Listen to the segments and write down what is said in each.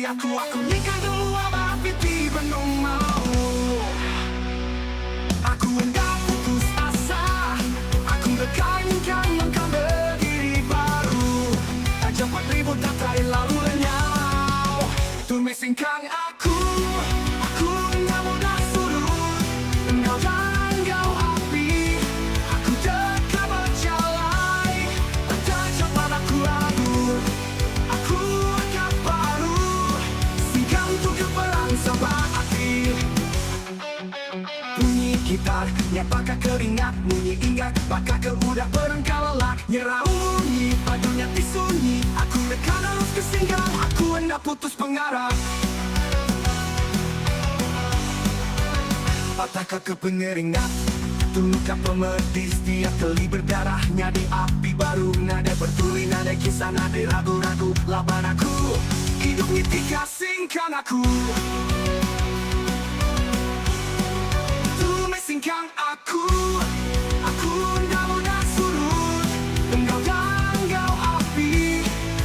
aku nikah dulu abah piti benung mau. Aku hendak putus asa, aku dekat langkah berdiri baru. Tak cepat ribut tak tahu lalu lenyau. Tumis singkang aku nggak mudah surut. Engkau dan kau api, aku dekat berjalan. Tak cepat aku labur, aku agak baru. Singkang untuk keperang sampai hati. Bunyi gitar, nyapakah keringat. Bunyi ingat, bakal ke udah berengkau lelak. Nyerah bunyi, padunya disunyi. Aku dekat harus kesinggang, aku hendak putus pengarah. Apakah ke pengeringat, luka pemedis. Dia keli berdarahnya di api baru. Nada bertuli, nada kisah, nada ragu-ragu. Laban aku, hidup nyetika singkang aku. Singkang aku nggak mudah surut. Engkau dan kau api,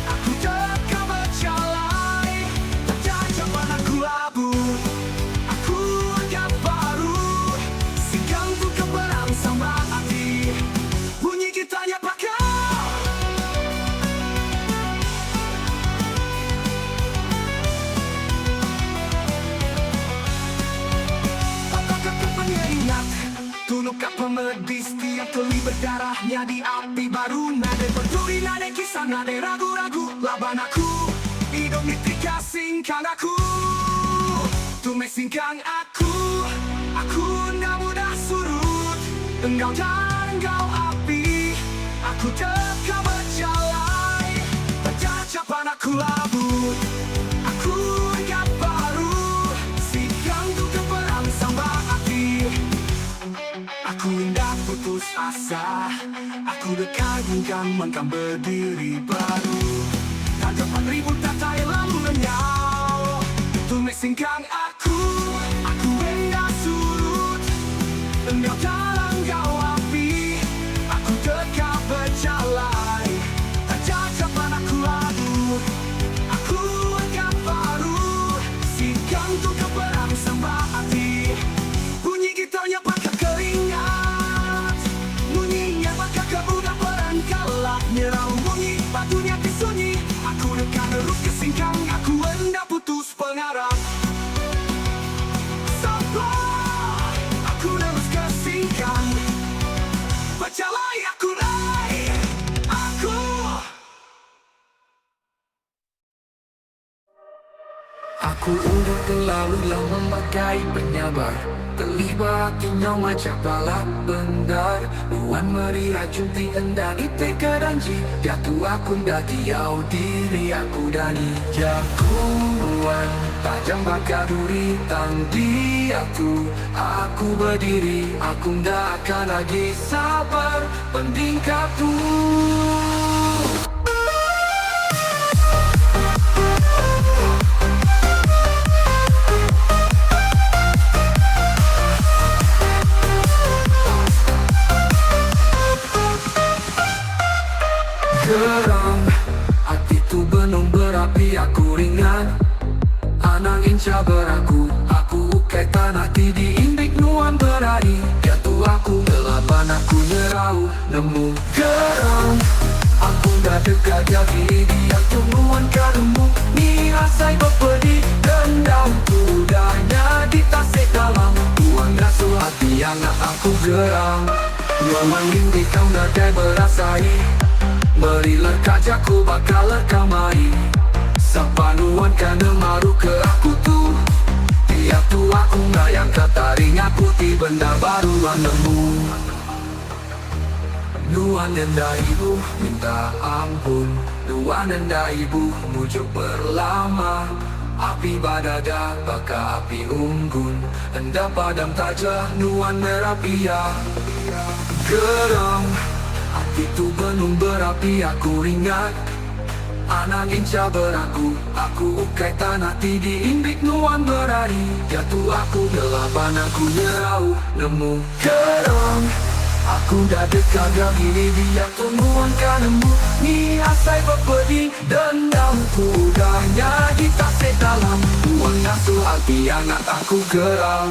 aku dekat berjalan. Tak cepat aku labur, aku agak baru. Singkang untuk keperang sama hati. Bunyi gitarnya bakal luka pemedis. Tiap keli berdarahnya di api baru. Nada berduri, nada kisah, nada ragu-ragu. Laban aku, hidup nyetika singkang aku. Tumis singkang aku nggak mudah surut. Engkau dan kau api, aku dekat berjalan. Tak cepat aku labur, aku agak baru. Singkang untuk keperang sampai hati. Aku hendak putus asa, aku dekat langkah berdiri baru. Tak cepat ribut, tak tahu lalu lenyau. Tumis singkang aku hendak surut. Engkau dalam kau api, aku dekat berjalan. Tak cepat aku labur, aku agak baru. Singkang untuk keperang sampai hati. Bunyi gitarnya bakal keringat, bunyinya bakal ke udah berengkalak. Nyerau bunyi, batunya disunyi. Aku dekat terus ke singkang, aku hendak putus pengarah. Sampai aku terus ke singkang, berjalan aku naik. Aku udah terlalu lama memakai penyabar. Terlibat kinyau macam balap bendar. Nuan meri racun ti endang ite kedanji. Jatuh aku dah tiau diri aku dani. Jakuan tajam bakar duri tangdi aku. Aku berdiri, aku dah akan lagi sabar. Pendingkap tu. Geram, hati tu benung berapi. Aku ringan, anangin cabar aku. Aku ukai tanah ti diimbik nuan berani. Jatuh aku gelaban, aku nyerau nemu. Geram, aku dah dekat jadi dia tungguan kademu. Ni asai berpedi, dendam kudanya di tasik dalam. Tuang rasuh hati anak aku geram. Dua mangin di kau nadai berasai. Merilah kajaku bakal lekamai. Sepanuan kana maru ke aku tu. Tiap tu aku nggak yang kataring aku ti benda baru nemu. Nuan nenda ibu minta ampun. Nuan nenda ibu mujuk berlama. Api badada baka api unggun. Enda padam tajah nuan merapia. Geram, hati tu benung berapi. Aku ringat, anangin cabar aku ukai tanah ti diimbik nuan berani. Jatuh aku gelaban, aku nyerau nemu. Geram, aku dah dekat gini dia tungguan kanemu. Ni asai berpedi dendam kudanya di tasik. dalam. Uang ngasuh hati anak aku geram.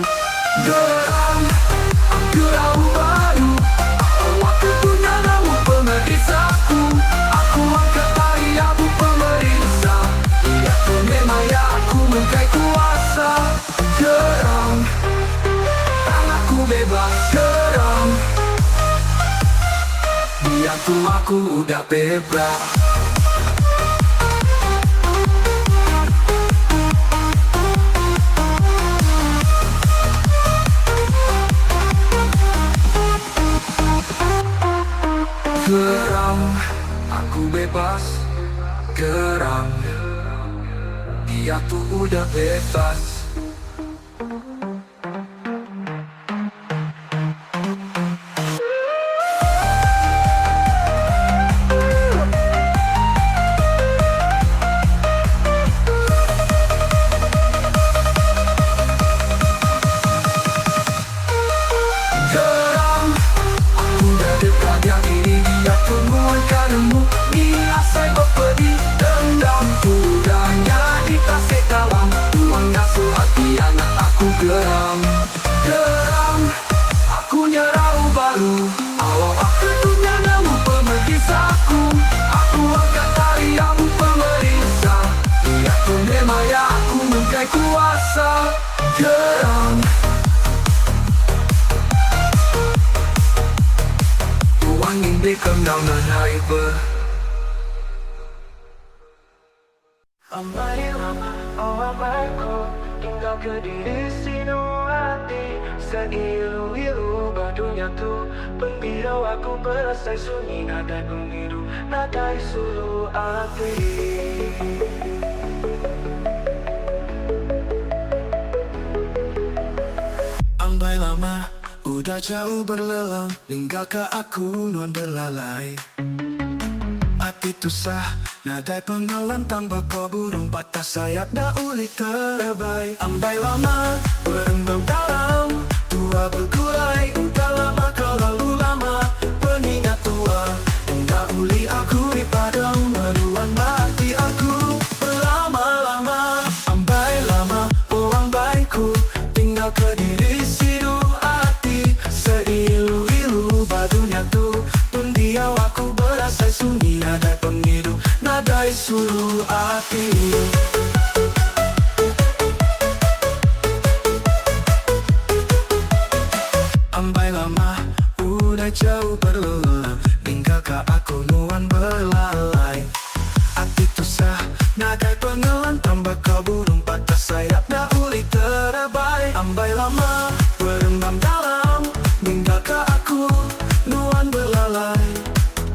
Geram, geram baru. Waktu punya namu pemeriksaku. Aku angkat hari abu pemeriksa. Ia pun memang ya aku mengkai kuasa. Geram, tanganku bebas. Geram, dia tuh aku udah bebas. Geram, aku bebas. Geram, dia tuh udah bebas. Geram, aku udah dekat yang ini. Dia tungguan karenmu. Dia saya berpedi dendam. Udahnya dikasih dalam. Uang ngasuh hati anak aku geram. Geram, aku nyerah baru. Awal aku punya namu pemeriksaku. Aku angkat tari amu pemeriksa. Dia pun memang ya aku mengkai kuasa. Geram, uang ini kenal naik ber. Amai lama, oh amaiku, tinggal ke diri sinu hati. Seilu-ilu badunya tu pembiro aku berasai sunyi. Nada pengiru, nada sulu hati. Ambai lama, udah jauh berlelang. Tinggalkan aku nuan berlalai. Hati tu sah, nadai pengalan tambah kau burung patah sayap dah uli terbaik. Ambai lama, berembam dalam, tua bergulai. Udah lama kau lalu lama, pengingat tua. Enggak uli aku di padang, meruan mati aku. Berlama-lama, ambai lama, orang baikku. Tinggal ke diri sidu hati. Seilu-ilu badunya tu, pendiam aku berasai sunyi. Nadai pengiru, nadai sulu hati. Ambai lama, udah jauh berlelang. Tinggalkan aku nuan berlalai. Hati tu sah, nadai pengelan. Tambah kau burung patah sayap dah uli terbaik. Ambai lama, berembam dalam. Tinggalkan aku nuan berlalai.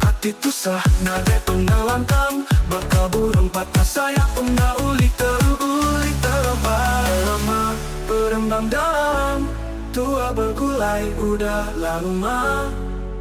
Hati tu sah, nadai pengelantang. Bakal burung patah sayap enggak uli terbaik. Lama, berembam dalam. Tua bergulai, udah lama.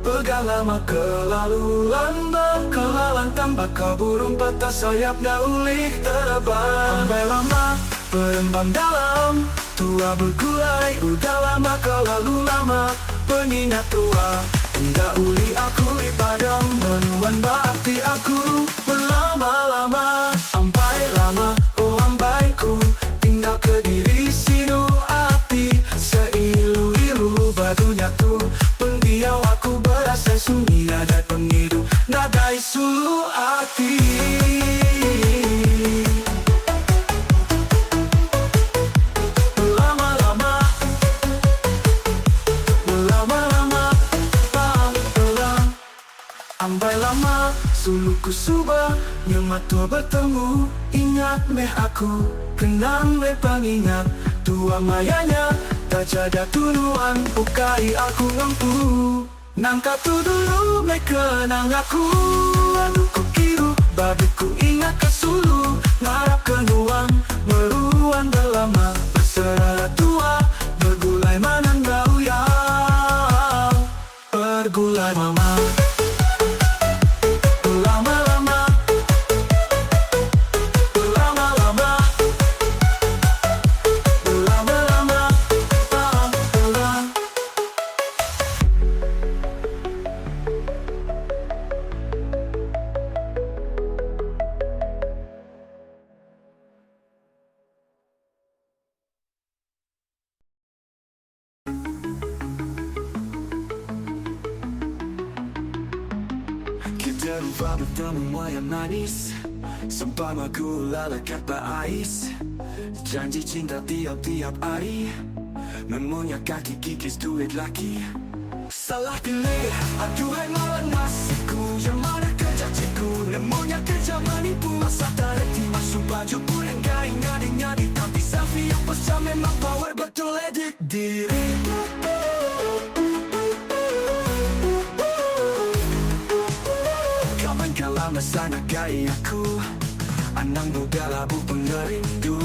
Pegang lama kelaluan. Kelantang bakal burung patah sayap dah uli terbaik. Ambai lama, berembam dalam. Tua bergulai, udah lama kelalu lama. Pengingat tua, enggak uli aku di padang. Menuan bakti aku berlama-lama. Ambai lama, oh ambaiku. Tinggal ke diri sinu hati. Seilu-ilu badunya tu, pendiam aku berasai sunyi. Nadai pengiru, nadai sulu hati. Ambai lama, suluku subah. Nyemat tua bertemu, ingat meh aku. Kenang meh pengingat, tua mayanya. Tak jada tuduhan, bukai aku ngampu. Nangka tu dulu meh kenang aku. Aduh ku kiru, babiku ingat ke sulu. Ngarap ke nuang, meruan berlama. Berserah tua, bergulai manang gau ya. Bergulai mama. Kita lupa bertemu yang manis Sempama gula lekat berais Janji cinta tiap-tiap hari Memunya kaki kikis duit laki Salah pilih, aduhai malam nasiku Yang mana kerja cikgu Nemunya kerja menipu Masa tak reti masuk baju pun enggak ingat-ingat Tapi selfie yang pasal memang power betul edit diri Kawan kala masa nak gaya aku Anang muda labu pengerindu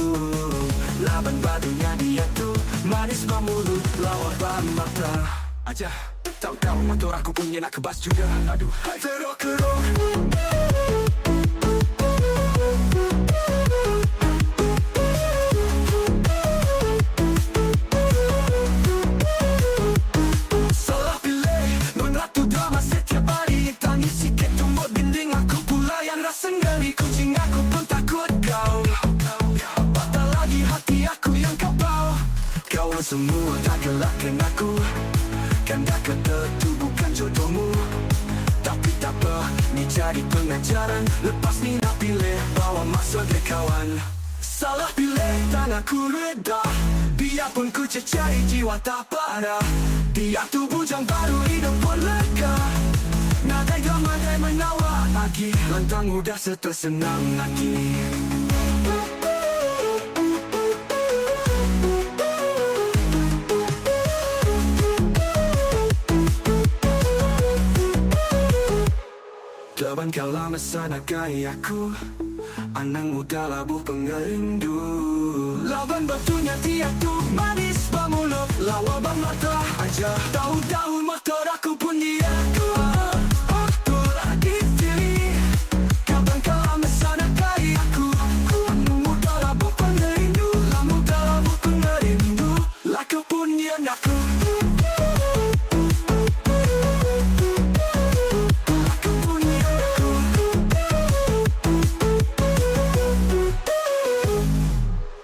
Laban badunya dia tuh Manis bermulut Lawan bermata Aja tahu-tahu motor aku punya nak kebas juga Aduh hai Terok-kerok Salah pilih Non ratu drama setiap hari Tangis sikit tumbuk dinding Aku pula yang rasa ngeri Kucing aku pun takut kau Patah lagi hati aku yang kau bawa Kawan semua tak gelakkan aku Kan dah kata tu bukan jodohmu Tapi tak apa, ni jadi pengajaran Lepas ni nak pilih, bawa masuk ke kawan Salah pilih, tak aku reda Biarpun ku cecari jiwa tak parah Dia tu bujang baru, hidup pun lega Nadai gamadai menawar lagi Lantang udah setersenang lagi Laban kala masa nak gaya aku Anang muda labu pengerindu Laban batunya tiap tu manis bermulut Lawa bermata aja Tahu-tahu motor aku pun dia aku Aku lagi diri Kapan kala masa nak gaya aku Anang muda labu pengerindu Lawan muda labu pengerindu Laku pun dia aku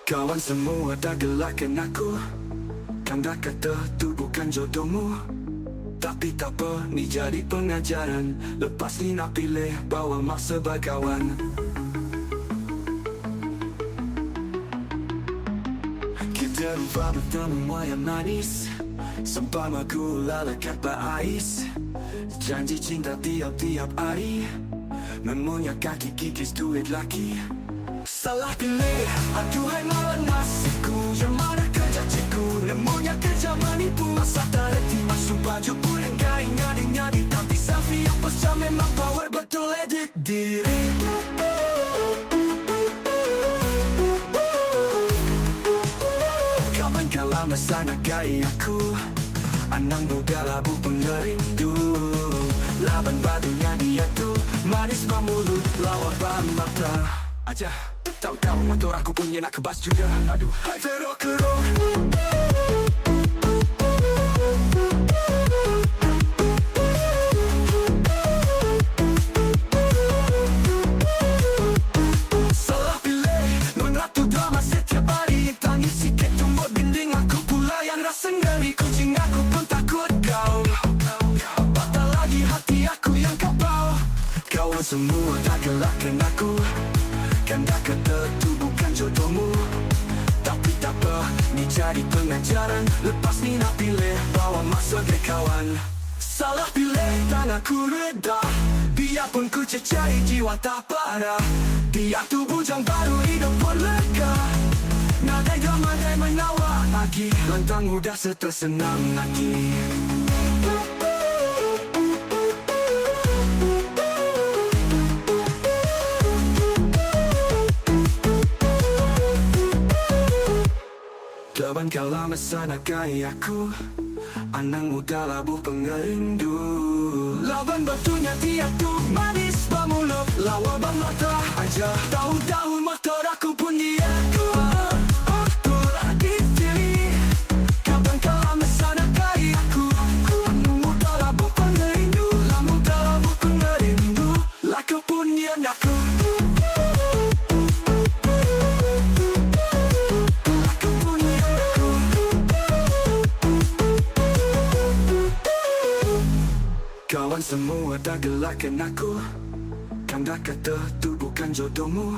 Kawan semua dah gelakkan aku Kan dah kata tu bukan jodohmu Tapi tak apa, ni jadi pengajaran Lepas ni nak pilih, bawa masa berkawan Kita lupa bertemu yang manis Sempama gula lekat berais Janji cinta tiap-tiap hari Memunya kaki kikis duit laki Salah pilih, aduhai malam nasiku Yang mana kerja cikgu Nemunya kerja menipu Masa tak reti masuk baju pun enggak ingat-ingat Tapi selfie yang pasal memang power betul edit diri Kawan kala masa nak gaya aku Anang muda labu pengerindu Laban badunya dia tuh Manis bermulut Lawan bermata Aja tahu-tahu motor aku punya nak kebas juga Aduh hai Terok-kerok Salah pilih Non ratu drama setiap hari Tangis sikit tumbuk dinding Aku pula yang rasa ngeri Kucing aku pun takut kau Patah lagi hati aku yang kau bawa Kawan semua tak gelakkan aku Kan dah kata tu bukan jodohmu Tapi tak apa, ni jadi pengajaran Lepas ni nak pilih, bawa masuk ke kawan Salah pilih, tak aku reda Biarpun ku cecari jiwa tak parah Dia tu bujang baru, hidup pun lega Nadai gamadai menawar lagi Lantang udah setersenang lagi Laban kala masa nak gaya aku Anang muda labu pengerindu Laban batunya tiap tu manis bermulut Lawa bermata aja Tahu-tahu motor aku pun dia aku Aku lagi diri Kapan kala masa nak gaya aku Anang muda labu pengerindu Lawan muda labu pengerindu Laku pun dia aku Kawan semua dah gelakkan aku Anda kata tu bukan jodohmu,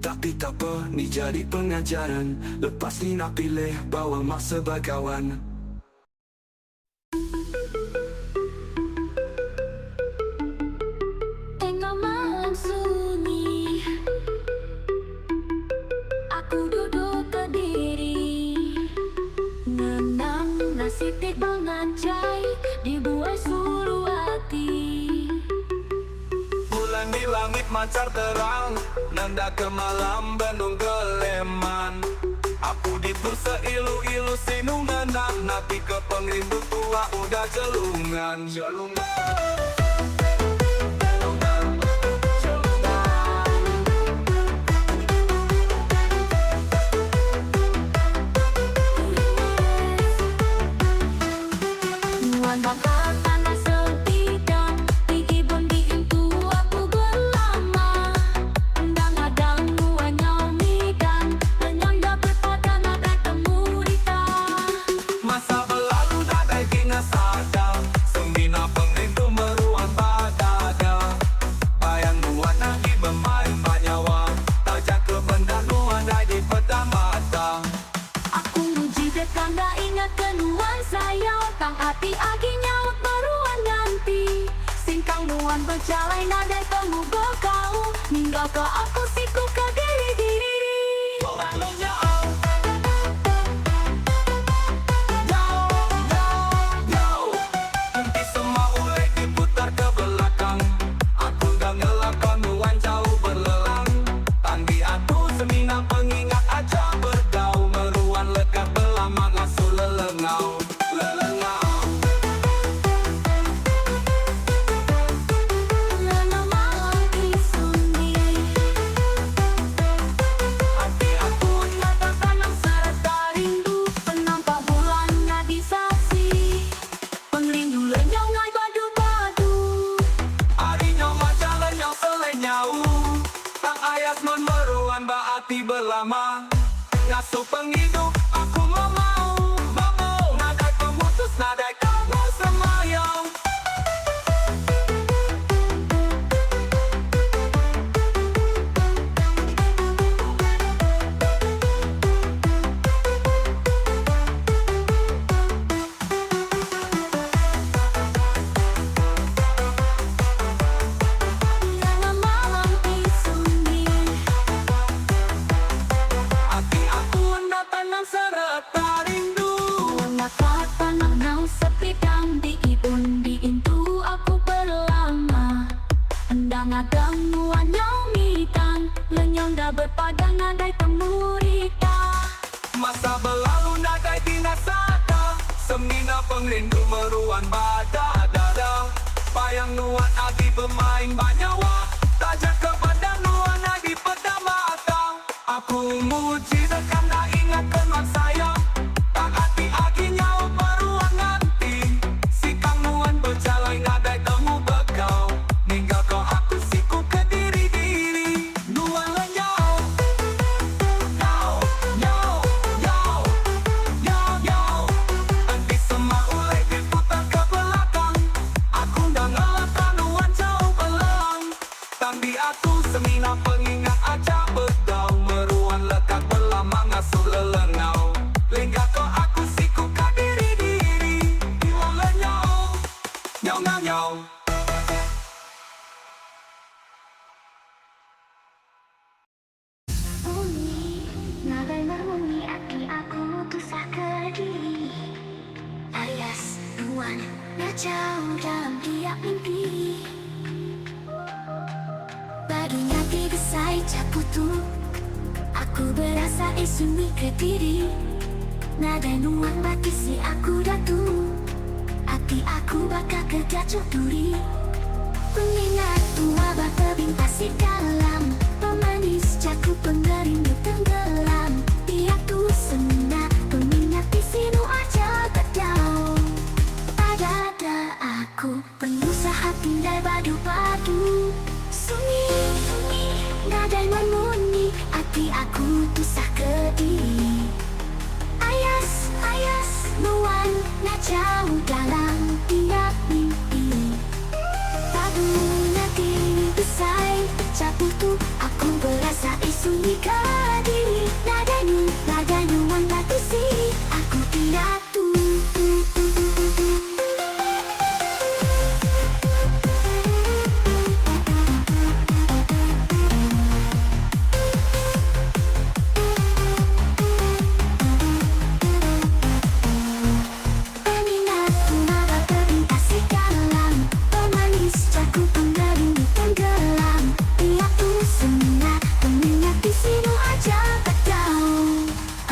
tapi tak apa, ni jadi pengajaran. Lepas ni nak pilih bawa mak sebagai kawan. Tengah malam sunyi, aku duduk berdiri, ngenang nasib tibangan cai dibuai suru hati. Bulan di langit mancar terang, nanda ke malam Bandung geleman. Aku dibusa ilu-ilu sinung nenang, napi ke pengrindu tua udah jelungan. Nuan bakal tanah sepidang, tinggi bondi itu aku berlama. Kadang-kadang nuan nyaumidang, menyanda berpadan ada temurita. Masa berlalu nadai kina sadar, semina pengrindu meruang badada. Bayang nuan lagi bermain banyawa, tajak ke benda nuan di pedang mata. Aku muji dekan dah ingat ke nuan sayang, tang hati agi nyaut beruan ganti. Singkang nuan berjalan nadai temu bekau, ninggal ke aku siku ke diri-diri. Nanti semua ulek diputar ke belakang, aku dah ngelakon nuan jauh berlelang. Tanggi aku semina pengingat aja berdau, meruan lekat belama ngasuh lelengau. Lana malam di sunyi, Hati aku nyata tanam serta rindu, penampak bulan nadi saksi. Pengrindu lenyau ngai badu-badu. harinya macam lenyau selenyau. Tang ayas non meruan baati berlama, ngasuh penghidup aku mau nadai pemutus nadai kamu semayang. Lana malam di sunyi, Hati aku hendak tanam serta rindu. Mengakat tanah nau sepidang di ibun di intu aku berlama. Endang-adang nuan nyaumidang, lenyong dah berpadang nadai temurita. Masa berlalu nadai tina sada, semina pengrindu meruan badada. Bayang nuan adi bermain banyawa, tajak ke badan nuan adi pedang mata. Aku muji dekan dah ingat ke nuan sayang, tak hati agi nyawa meruan nanti. Sikang nuan berjalan nadai temu bekau, ninggal kau aku siku ke diri-diri. Nuan lenyau, nyau, nyau, nyau, nyau, nyau. Nanti semua ulek diputar ke belakang, aku dah ngelakon nuan jauh belang. Tangdi aku semina pengingat aja berdau, meruan lekat belama ngasuh lelengau. Lingga kau aku siku ke diri-diri, nuan lenyau, nyau, nyau, nyau. Bunyi, nadai berbunyi hati aku tusah ke diri. Alias nuan ngacau dalam tiap mimpi. Barunya digesai caputu, aku berasa sunyi ke diri. Nadai nuan batisi aku datu, hati aku bakal kegacuk duri. Pengingat tua bakal bintasi dalam, pemanis cakup pengerindu tenggelam. Tiap tu semina pengingat di sinu aja berdau. Ada aku pengusaha pindai badu-badu. Sunyi, nadai memunyi, hati aku tusah ke diri. Ayas, nuan ngacau dalam tiap mimpi. Padu nanti besar tu aku berasa isu diri. Nada nuan batu si aku piatu. Peminatku nada terlintas di dalam, pemanis jago penggering tenggelam. Piatu seminat pengingat di sini aja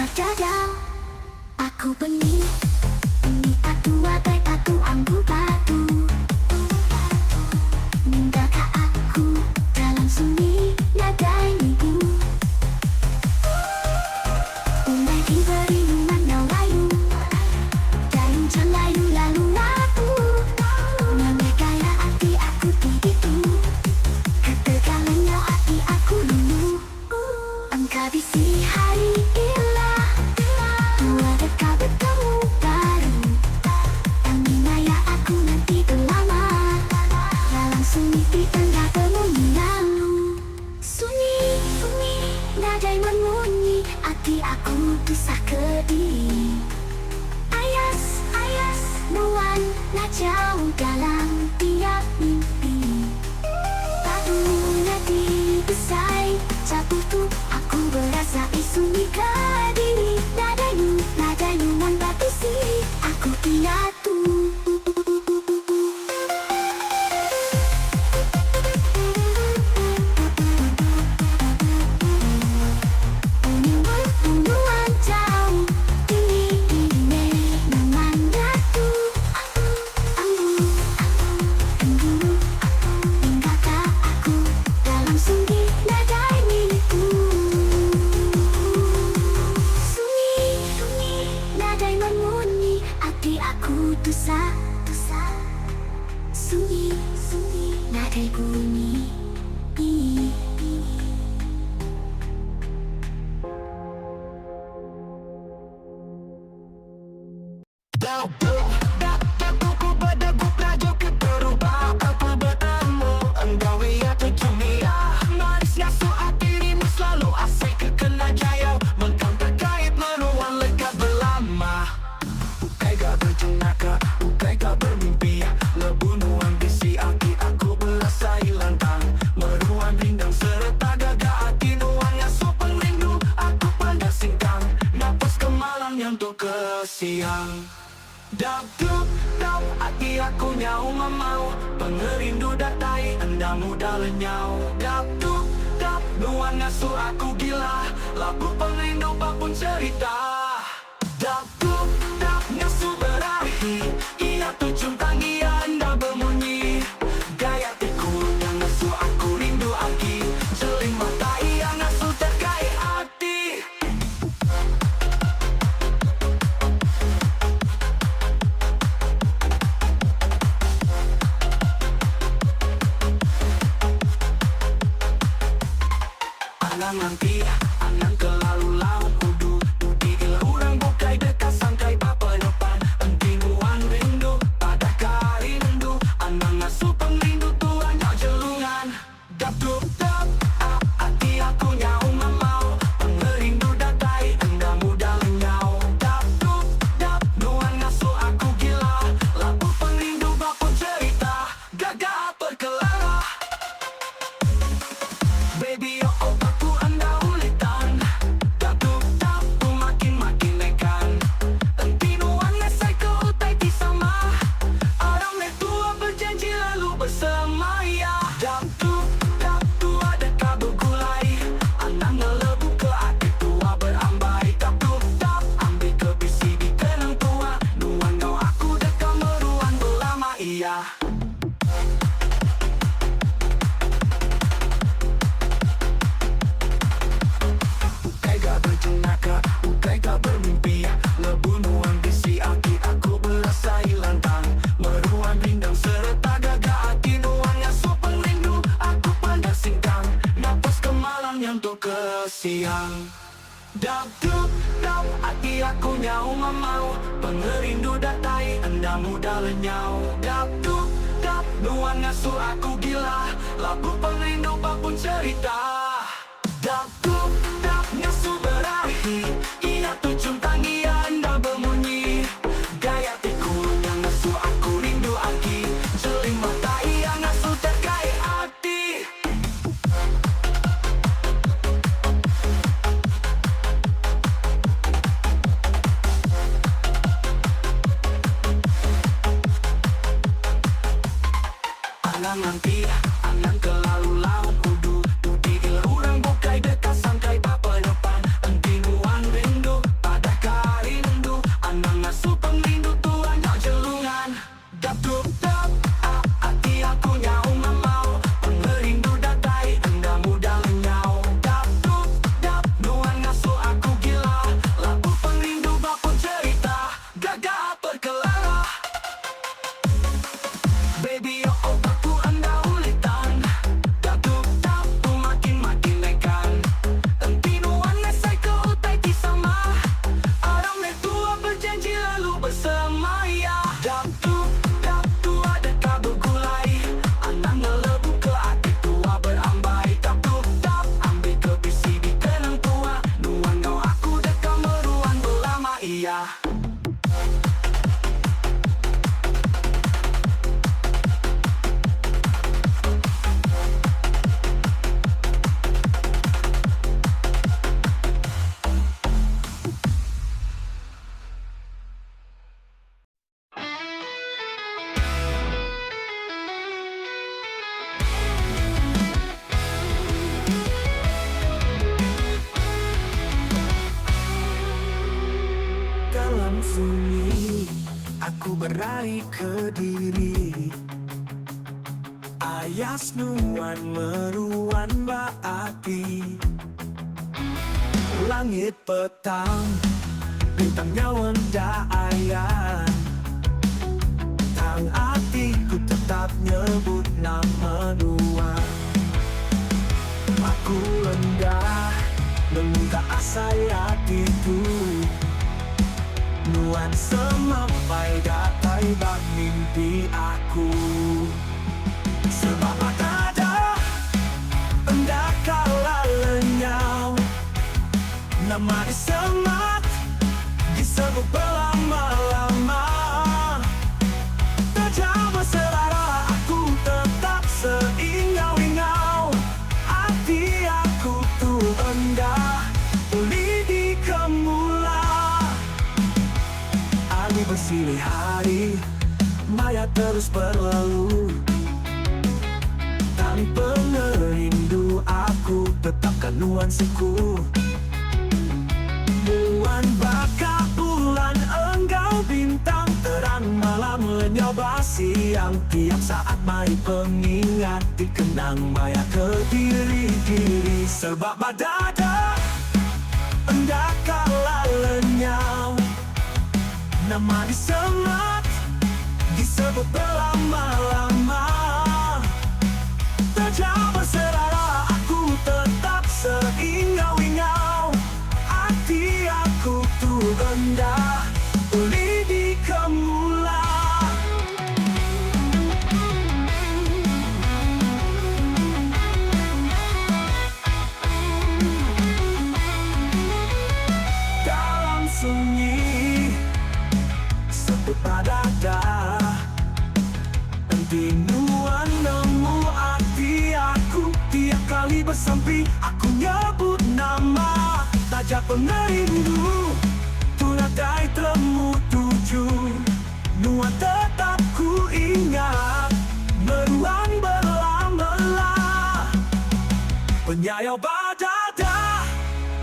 Adadau aku benih atu abai atu ambu batu. Minggakah aku dalam sunyi nadai minggu. Unai diberi mana layu, dayung celayu lalu laku. Memegaya hati aku begitu, ketegalannya hati aku lulu. Engkau bisi hari ilah, dua dekat bertemu baru. Aminaya aku nanti terlama, dalam sunyi di tengah pengunyi lalu. Sunyi, nadai mengunyi, hati aku pisah ke diri. Ayas, nuan, jauh dalam tiap mimpi. Padu nadi besai, cabut tu aku berasa isu diri. Nada nuan batu si aku piatu. Nuan jauh tinggi memandatu. Angguru minggakah aku dalam sunyi nadai milikku. Sunyi, nadai mengunyi, hati aku dosa. Sunyi, nadai bunyi. Aku berdebu pelaju ke berubah. Aku bertemu engkau ya ke dunia. Manisnya soal dirimu selalu asik kekena jaya. Mengkam terkait meruang lekat berlama. Tega berjenaka, tega bermimpi. Lebu nuang bisi hati aku berasa hilantang. Meruang rindang serta gagah hati nuang yang supeng rindu. Aku pandang singkang, napas kemalang yang untuk ke siang. Dap, hati aku nyau memau. Pengerindu datai, anda muda lenyau. Dap, nuan ngasuh aku gila. Lagu pengerindu papun cerita. Dap, ngasuh berakhir. Ia tujuh tangi anda berbunyi. Gaya tikul yang ngasuh aku rindu lagi. Jeling mata ia ngasuh terkait hati. Anang nanti, anang kelalu laut kudu. Budi gila urang bukai dekat sangkai bapa depan. Enti nuan rindu, pada kari rindu. Anang ngasuh pengrindu tuan nyau jelungan. Dap, hati aku nyau memau. Pengerindu datai, anda muda lenyau. Dap, nuan ngasuh aku gila. Lagu pengrindu bapun cerita. Gagah berkelana. Baby, oh, aku anda ulitan. Dap, makin nekan. Enti nuan ngesai ke utai di sama. Orang tua berjanji lalu bersemaya. Dap, ada kabel gulai. Anang ngelebu ke hati tua berambai. Dap, ambil ke bisi di kenang tua. Nuan kau aku dekat meruan berlama iya. Tega berjenaka, tega bermimpi. Lebu nuan bisi hati aku berasa hilantang. Meruan rindang serta gagah hati nuan yang supeng rindu. Aku pandang singkang, napas kemalang yang untuk ke siang. Dap, hati aku nyau memau. Pengerindu datai, anda muda lenyau. Dap, nuan ngasuh aku gila. Lagu pengerindu bapu apapun cerita. Dapuk ngasuh berahi, ingat ujung tangi anda berbunyi. Gaya tikul yang ngasuh aku rindu aki, jeling mata yang ngasuh terkait hati. Anang nanti, anang kelalu laut kudu Dudi gila urang bukai dekat sangkai bapa depan. Entinuan rindu, pada karindu. Anang ngasuh pengrindu Tuhan jak jelungan. Dap dup dap, hati aku nyau mamau. Pengerindu datai, enda muda lenyau. Dap dup dap, nuan ngasuh aku gila. Lagu pengrindu bapun cerita, gagah berkelala. Baby, oh otakku anda ulitan. Datuk tapu makin nekan. Entinuan nesai ke utai kisama. Orang metua berjanji lalu bersemaya. Dap tu ada kabel gulai. Anang ngelebu ke hati tua berambai. Dap ambil ke bisi di kenang tua. Nuan kau aku dekat meruan berlama iya. Dalam sunyi aku berlari ke diri. Ayas nuan meruan api. Langit petang, bintangnya wenda ayan. Tang hatiku tetap nyebut nama nuan. Aku rendah meminta asayat itu. Nuan semampai datai bak mimpi aku. Sebab ada hendak kalah lenyau. Nama disemat, disebut berlama-lama. Terjawab selera aku tetap seingau-ingau. Hati aku tuh rendah, tuli di kemula. Angin bersilih hari, maya terus berlalu. Tanpa merindu aku tetapkan nuansiku. Nuan bakal bulan engkau bintang terang malam lenyap siang. Tiap saat mai pengingat dikenang maya ke diri-diri. Sebab badada hendak kalah lenyau. Nama disemat, disebut berlama-lama. Terjawab selera aku tetap seingau-ingau. Hati aku tuh rendah, tuli di kemula. Dalam sunyi sebut padada. Entinuan nemu hati aku. Tiap kali bersampi aku nyebut nama. Tajak pengerindu, tunadai temu tuju. Nuan tetap ku ingat, meruang berlama-lama. Penyayau badada,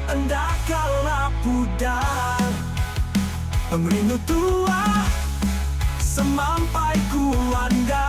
hendak kalah pudar. Pengrindu tua, semampai ku anda.